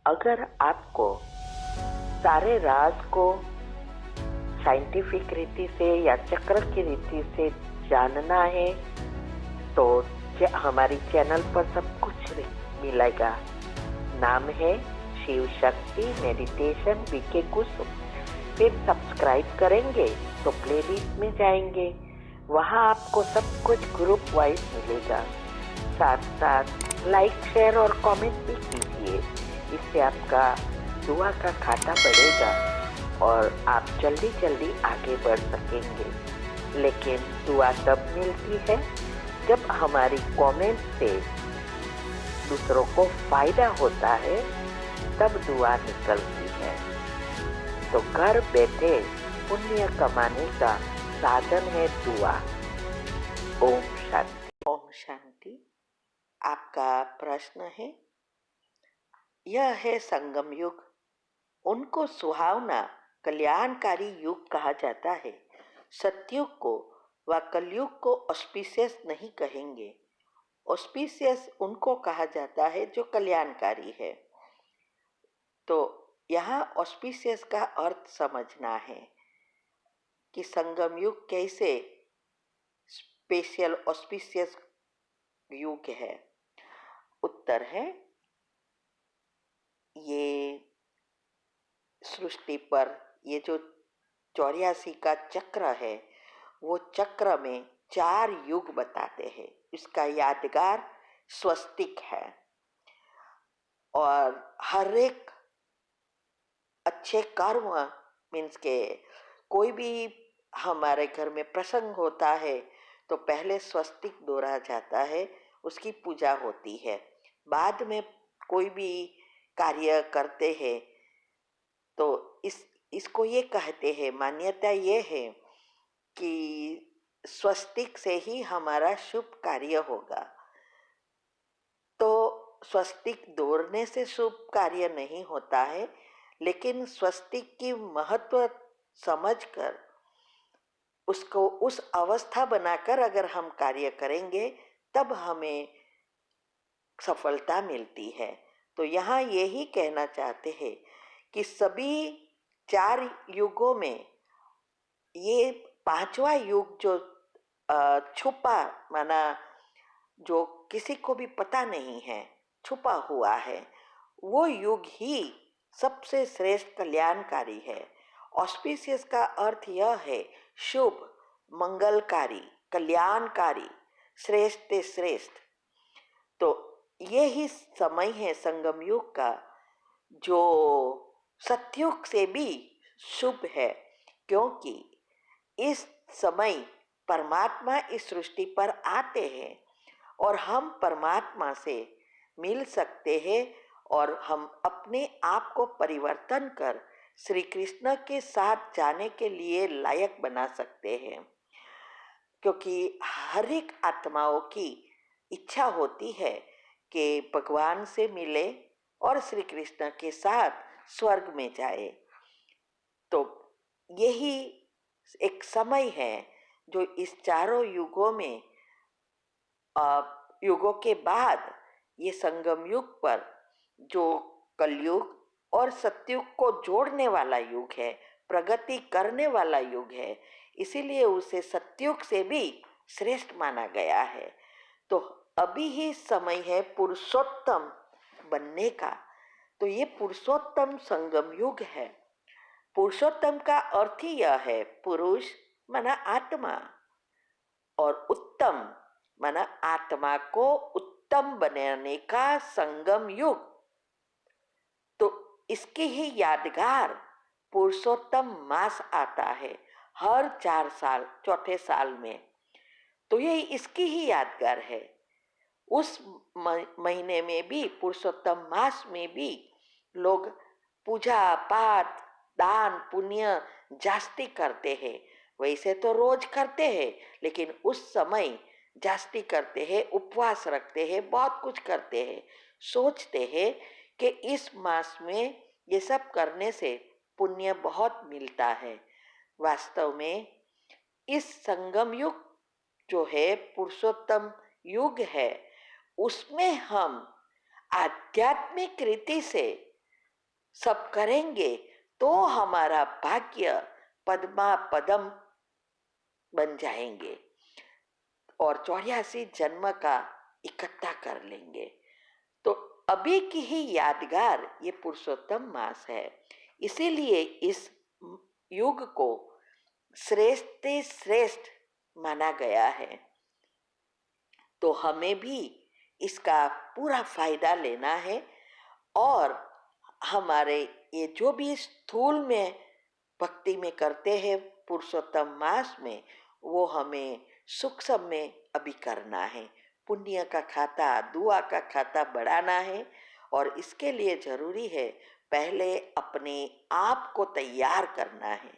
अगर आपको सारे राज को साइंटिफिक रीति से या चक्र की रीति से जानना है तो हमारी चैनल पर सब कुछ मिलेगा। नाम है शिव शक्ति मेडिटेशन बीके कुसुम। फिर सब्सक्राइब करेंगे तो प्लेलिस्ट में जाएंगे, वहाँ आपको सब कुछ ग्रुप वाइज मिलेगा। साथ साथ लाइक शेयर और कमेंट भी कीजिए, इससे आपका दुआ का खाता बढ़ेगा और आप जल्दी जल्दी आगे बढ़ सकेंगे। लेकिन दुआ तब मिलती है जब हमारी कमेंट से दूसरों को फायदा होता है, तब दुआ निकलती है। तो घर बैठे पुण्य कमाने का साधन है दुआ। ओम शांति। ओम शांति। आपका प्रश्न है, यह है संगम युग। उनको सुहावना कल्याणकारी युग कहा जाता है। सतयुग को व कलयुग को ऑस्पिशियस नहीं कहेंगे। ऑस्पिशियस उनको कहा जाता है जो कल्याणकारी है। तो यहाँ ऑस्पिशियस का अर्थ समझना है कि संगम युग कैसे स्पेशल ऑस्पिशियस युग है। उत्तर है, ये सृष्टि पर ये जो 84 का चक्र है, वो चक्र में 4 युग बताते हैं। इसका यादगार स्वस्तिक है और हर एक अच्छे कर्म मीन्स के कोई भी हमारे घर में प्रसंग होता है तो पहले स्वस्तिक दोहरा जाता है, उसकी पूजा होती है। बाद में कोई भी कार्य करते हैं तो इसको ये कहते हैं, मान्यता ये है कि स्वस्तिक से ही हमारा शुभ कार्य होगा। तो स्वस्तिक दौड़ने से शुभ कार्य नहीं होता है, लेकिन स्वस्तिक की महत्व समझकर उसको उस अवस्था बनाकर अगर हम कार्य करेंगे तब हमें सफलता मिलती है। तो यहाँ यही कहना चाहते हैं कि सभी 4 युगों में ये 5वां युग जो छुपा माना जो किसी को भी पता नहीं है, छुपा हुआ है, वो युग ही सबसे श्रेष्ठ कल्याणकारी है। ऑस्पिशियस का अर्थ यह है शुभ, मंगलकारी, कल्याणकारी, श्रेष्ठ से श्रेष्ठ। तो ये ही समय है संगम युग का जो सतयुग से भी शुभ है, क्योंकि इस समय परमात्मा इस सृष्टि पर आते हैं और हम परमात्मा से मिल सकते हैं और हम अपने आप को परिवर्तन कर श्री कृष्ण के साथ जाने के लिए लायक बना सकते हैं। क्योंकि हर एक आत्माओं की इच्छा होती है कि भगवान से मिले और श्री कृष्ण के साथ स्वर्ग में जाए। तो यही एक समय है जो इस चारों युगों में युगों के बाद ये संगम युग पर जो कलयुग और सतयुग को जोड़ने वाला युग है, प्रगति करने वाला युग है, इसीलिए उसे सतयुग से भी श्रेष्ठ माना गया है। तो अभी ही समय है पुरुषोत्तम बनने का। तो ये पुरुषोत्तम संगम युग है। पुरुषोत्तम का अर्थ ही यह है, पुरुष माना आत्मा और उत्तम माना आत्मा को उत्तम बनाने का संगम युग। तो इसकी ही यादगार पुरुषोत्तम मास आता है हर 4 साल, चौथे साल में। तो ये इसकी ही यादगार है। उस महीने में भी, पुरुषोत्तम मास में भी लोग पूजा पाठ दान पुण्य जास्ती करते हैं। वैसे तो रोज करते हैं, लेकिन उस समय जास्ती करते हैं, उपवास रखते हैं, बहुत कुछ करते हैं। सोचते हैं कि इस मास में ये सब करने से पुण्य बहुत मिलता है। वास्तव में इस संगम युग जो है पुरुषोत्तम युग है, उसमें हम आध्यात्मिक रीति से सब करेंगे तो हमारा भाग्य पद्मा पदम बन जाएंगे और 84 जन्म का इकट्ठा कर लेंगे। तो अभी की ही यादगार ये पुरुषोत्तम मास है, इसीलिए इस युग को श्रेष्ठ से श्रेष्ठ माना गया है। तो हमें भी इसका पूरा फायदा लेना है और हमारे ये जो भी स्थूल में भक्ति में करते हैं पुरुषोत्तम मास में, वो हमें सूक्ष्म में अभी करना है। पुण्य का खाता, दुआ का खाता बढ़ाना है और इसके लिए जरूरी है पहले अपने आप को तैयार करना है।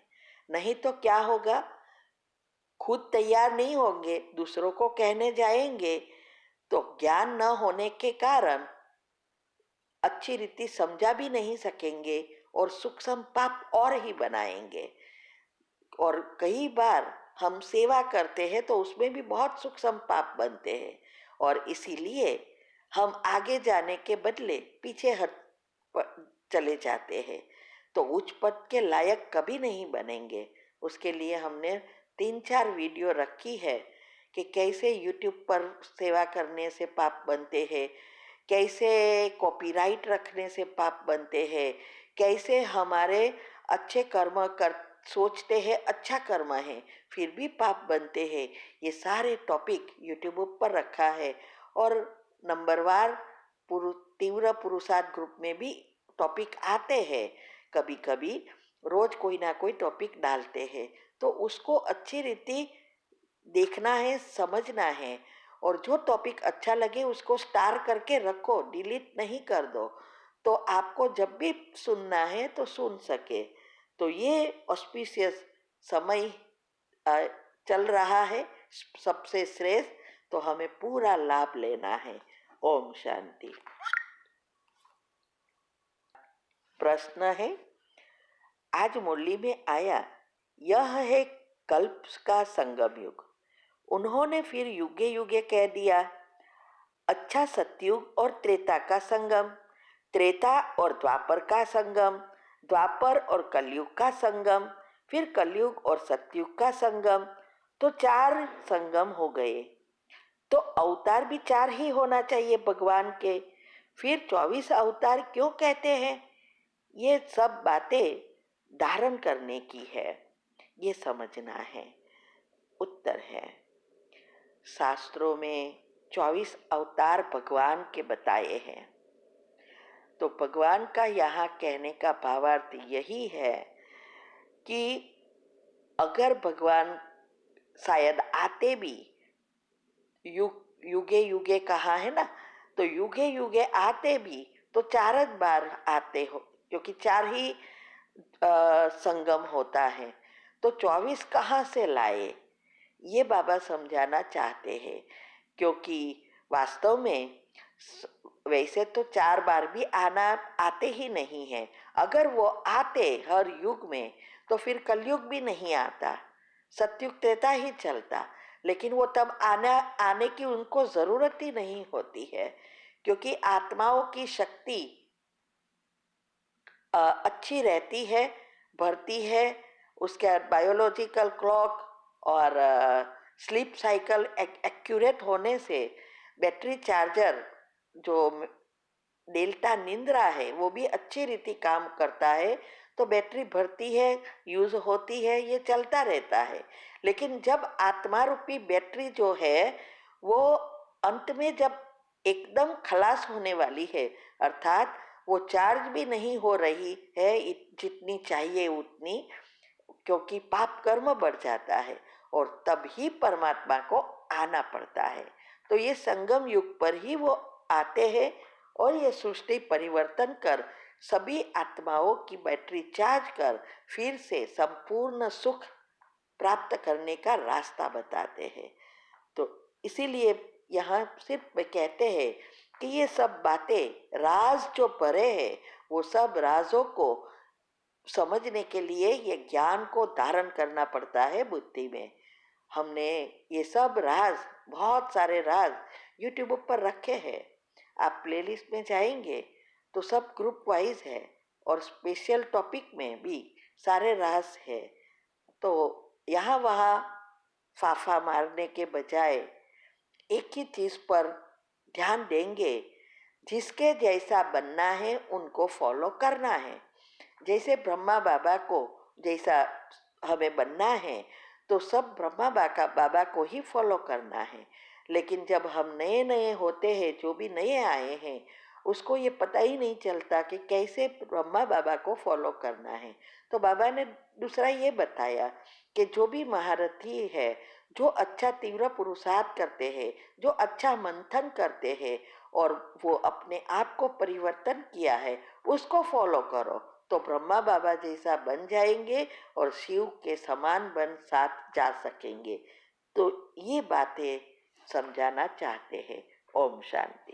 नहीं तो क्या होगा, खुद तैयार नहीं होंगे, दूसरों को कहने जाएंगे तो ज्ञान न होने के कारण अच्छी रीति समझा भी नहीं सकेंगे और सूक्ष्म पाप और ही बनाएंगे। और कई बार हम सेवा करते हैं तो उसमें भी बहुत सूक्ष्म पाप बनते हैं और इसीलिए हम आगे जाने के बदले पीछे हट चले जाते हैं, तो उच्च पद के लायक कभी नहीं बनेंगे। उसके लिए हमने 3-4 वीडियो रखी है कि कैसे यूट्यूब पर सेवा करने से पाप बनते हैं, कैसे कॉपीराइट रखने से पाप बनते हैं, कैसे हमारे अच्छे कर्म कर सोचते हैं अच्छा कर्म है फिर भी पाप बनते हैं। ये सारे टॉपिक यूट्यूब पर रखा है और नंबरवार तीव्र पुरुषार्थ ग्रुप में भी टॉपिक आते हैं। कभी कभी रोज कोई ना कोई टॉपिक डालते हैं, तो उसको अच्छी रीति देखना है, समझना है और जो टॉपिक अच्छा लगे उसको स्टार करके रखो, डिलीट नहीं कर दो, तो आपको जब भी सुनना है तो सुन सके। तो ये ऑस्पिशियस समय चल रहा है सबसे श्रेष्ठ, तो हमें पूरा लाभ लेना है। ओम शांति। प्रश्न है, आज मुरली में आया यह है कल्प का संगम युग। उन्होंने फिर युगे युगे कह दिया अच्छा सतयुग और त्रेता का संगम, त्रेता और द्वापर का संगम, द्वापर और कलयुग का संगम, फिर कलयुग और सतयुग का संगम, तो 4 संगम हो गए। तो अवतार भी 4 ही होना चाहिए भगवान के, फिर 24 अवतार क्यों कहते हैं? ये सब बातें धारण करने की है, ये समझना है। उत्तर है, शास्त्रों में 24 अवतार भगवान के बताए हैं। तो भगवान का यहाँ कहने का भावार्थ यही है कि अगर भगवान शायद आते भी युगे युगे कहा है ना, तो युगे युगे आते भी तो 4 बार आते हो, क्योंकि 4 ही संगम होता है। तो 24 कहाँ से लाए, ये बाबा समझाना चाहते हैं। क्योंकि वास्तव में वैसे तो 4 बार भी आते ही नहीं है। अगर वो आते हर युग में तो फिर कलयुग भी नहीं आता, सतयुग त्रेता ही चलता। लेकिन वो तब आने की उनको जरूरत ही नहीं होती है, क्योंकि आत्माओं की शक्ति अच्छी रहती है, बढ़ती है। उसके बायोलॉजिकल क्लॉक और स्लीप साइकिल एक्यूरेट होने से बैटरी चार्जर जो डेल्टा निंद्रा है वो भी अच्छी रीति काम करता है। तो बैटरी भरती है, यूज होती है, ये चलता रहता है। लेकिन जब आत्मा रूपी बैटरी जो है वो अंत में जब एकदम खलास होने वाली है, अर्थात वो चार्ज भी नहीं हो रही है जितनी चाहिए उतनी, क्योंकि पाप कर्म बढ़ जाता है और तब ही परमात्मा को आना पड़ता है। तो ये संगम युग पर ही वो आते हैं और ये सृष्टि परिवर्तन कर सभी आत्माओं की बैटरी चार्ज कर फिर से संपूर्ण सुख प्राप्त करने का रास्ता बताते हैं। तो इसीलिए यहाँ सिर्फ कहते हैं कि ये सब बातें राज जो परे है, वो सब राजों को समझने के लिए ये ज्ञान को धारण करना पड़ता है बुद्धि में। हमने ये सब राज, बहुत सारे राज यूट्यूब पर रखे हैं। आप प्लेलिस्ट में जाएंगे तो सब ग्रुप वाइज है और स्पेशल टॉपिक में भी सारे रहस्य है। तो यहाँ वहाँ फाफा मारने के बजाय एक ही चीज़ पर ध्यान देंगे, जिसके जैसा बनना है उनको फॉलो करना है। जैसे ब्रह्मा बाबा को जैसा हमें बनना है, तो सब ब्रह्मा बाबा को ही फॉलो करना है। लेकिन जब हम नए नए होते हैं, जो भी नए आए हैं, उसको ये पता ही नहीं चलता कि कैसे ब्रह्मा बाबा को फॉलो करना है। तो बाबा ने दूसरा ये बताया कि जो भी महारथी है, जो अच्छा तीव्र पुरुषार्थ करते हैं, जो अच्छा मंथन करते हैं और वो अपने आप को परिवर्तन किया है, उसको फॉलो करो, तो ब्रह्मा बाबा जैसा बन जाएंगे और शिव के समान बन साथ जा सकेंगे। तो ये बातें समझाना चाहते हैं। ओम शांति।